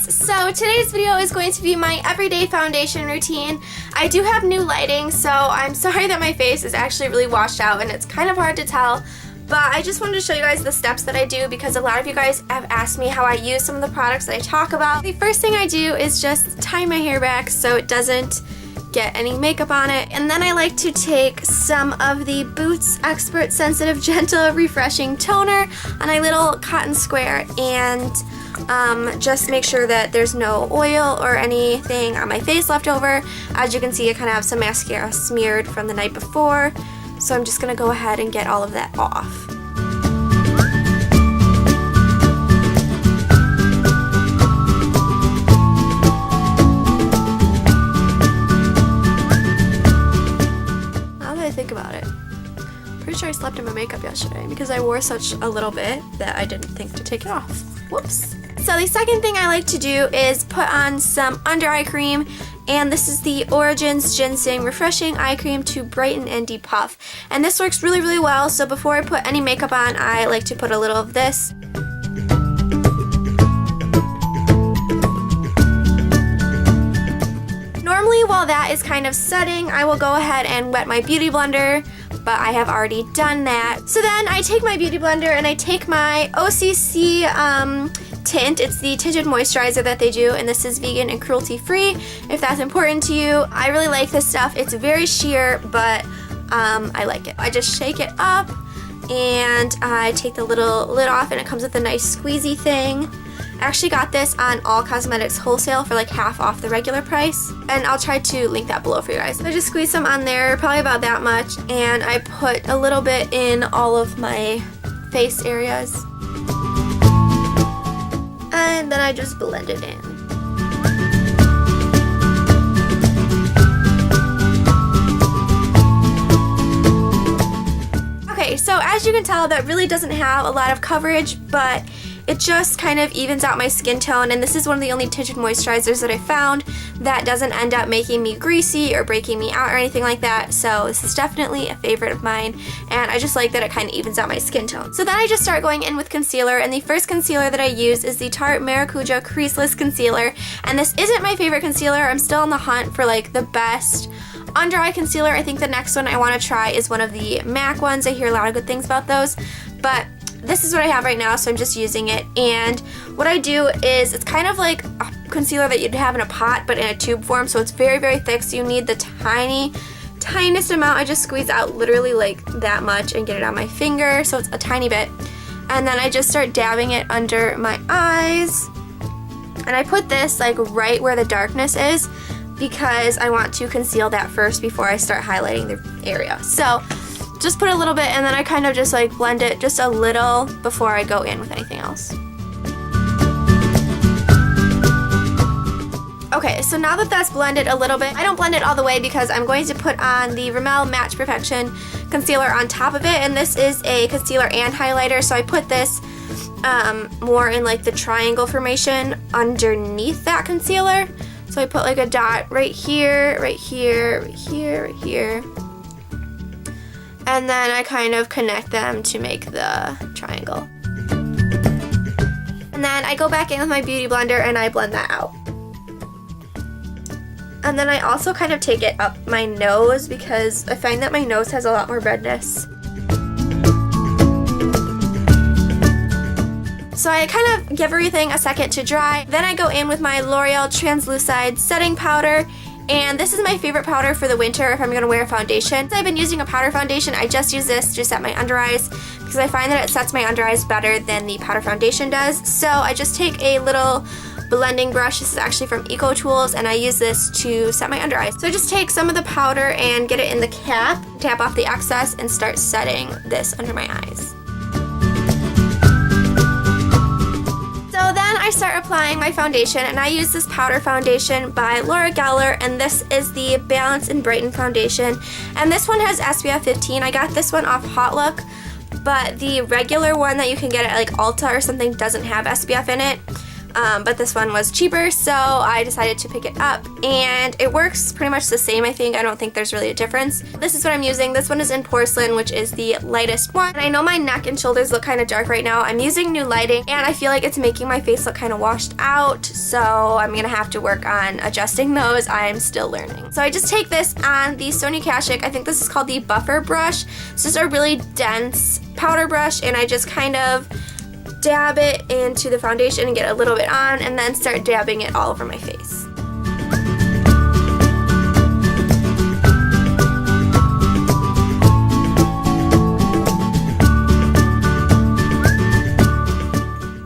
So today's video is going to be my everyday foundation routine. I do have new lighting, so I'm sorry that my face is actually really washed out and it's kind of hard to tell, but I just wanted to show you guys the steps that I do because a lot of you guys have asked me how I use some of the products that I talk about. The first thing I do is just tie my hair back so it doesn't get any makeup on it, and then I like to take some of the Boots Expert Sensitive Gentle Refreshing Toner on a little cotton square and just make sure that there's no oil or anything on my face left over. As you can see, I kind of have some mascara smeared from the night before, so I'm just going to go ahead and get all of that off. Think about it. Pretty sure I slept in my makeup yesterday because I wore such a little bit that I didn't think to take it off. Whoops. So the second thing I like to do is put on some under eye cream, and this is the Origins Ginseng Refreshing Eye Cream to brighten and depuff. And this works really, really well, so before I put any makeup on, I like to put a little of this. Normally, while that is kind of setting, I will go ahead and wet my beauty blender, but I have already done that. So then I take my beauty blender and I take my OCC tint. It's the tinted moisturizer that they do, and this is vegan and cruelty free if that's important to you. I really like this stuff. It's very sheer, but I like it. I just shake it up and I take the little lid off, and it comes with a nice squeezy thing. I actually got this on All Cosmetics wholesale for like half off the regular price, and I'll try to link that below for you guys. I just squeeze some on there, probably about that much, and I put a little bit in all of my face areas, and then I just blend it in. Okay, so as you can tell, that really doesn't have a lot of coverage, but it just kind of evens out my skin tone, and this is one of the only tinted moisturizers that I found that doesn't end up making me greasy or breaking me out or anything like that, so this is definitely a favorite of mine, and I just like that it kind of evens out my skin tone. So then I just start going in with concealer, and the first concealer that I use is the Tarte Maracuja Creaseless Concealer, and this isn't my favorite concealer. I'm still on the hunt for like the best under eye concealer. I think the next one I want to try is one of the MAC ones. I hear a lot of good things about those, but this is what I have right now, so I'm just using it. And what I do is, it's kind of like a concealer that you'd have in a pot, but in a tube form, so it's very, very thick, so you need the tiniest amount. I just squeeze out literally like that much and get it on my finger, so it's a tiny bit. And then I just start dabbing it under my eyes. And I put this like right where the darkness is because I want to conceal that first before I start highlighting the area. So just put a little bit, and then I kind of just like blend it just a little before I go in with anything else. Okay, so now that that's blended a little bit, I don't blend it all the way because I'm going to put on the Rimmel Match Perfection concealer on top of it, and this is a concealer and highlighter, so I put this more in like the triangle formation underneath that concealer. So I put like a dot right here, right here, right here, right here. And then I kind of connect them to make the triangle. And then I go back in with my beauty blender and I blend that out. And then I also kind of take it up my nose because I find that my nose has a lot more redness. So I kind of give everything a second to dry. Then I go in with my L'Oreal Translucide Setting Powder. And this is my favorite powder for the winter if I'm going to wear a foundation. I've been using a powder foundation. I just use this to set my under eyes because I find that it sets my under eyes better than the powder foundation does. So I just take a little blending brush. This is actually from Eco Tools, and I use this to set my under eyes. So I just take some of the powder and get it in the cap, tap off the excess, and start setting this under my eyes. I start applying my foundation, and I use this powder foundation by L'Oreal, and this is the Balance and Brighten foundation, and this one has SPF 15. I got this one off Hot Look, but the regular one that you can get at like Ulta or something doesn't have SPF in it. but this one was cheaper, so I decided to pick it up, and it works pretty much the same, I think. I don't think there's really a difference. This is what I'm using. This one is in porcelain, which is the lightest one. And I know my neck and shoulders look kind of dark right now. I'm using new lighting, and I feel like it's making my face look kind of washed out, so I'm gonna have to work on adjusting those. I'm still learning. So I just take this on the Sony Kashuk. I think this is called the Buffer brush. It's just a really dense powder brush, and I just kind of dab it into the foundation and get a little bit on, and then start dabbing it all over my face.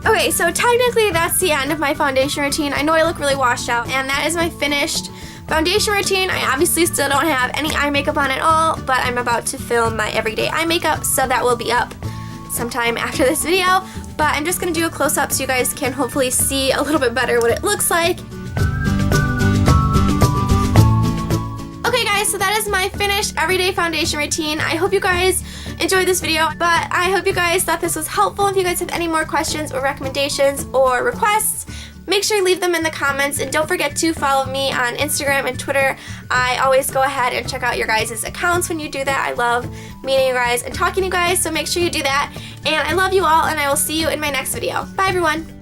Okay, so technically that's the end of my foundation routine. I know I look really washed out, and that is my finished foundation routine. I obviously still don't have any eye makeup on at all, but I'm about to film my everyday eye makeup, so that will be up sometime after this video. But I'm just going to do a close-up so you guys can hopefully see a little bit better what it looks like. Okay guys, so that is my finished everyday foundation routine. I hope you guys enjoyed this video, but I hope you guys thought this was helpful. If you guys have any more questions or recommendations or requests, make sure you leave them in the comments, and don't forget to follow me on Instagram and Twitter. I always go ahead and check out your guys' accounts when you do that. I love meeting you guys and talking to you guys, so make sure you do that. And I love you all, and I will see you in my next video. Bye everyone!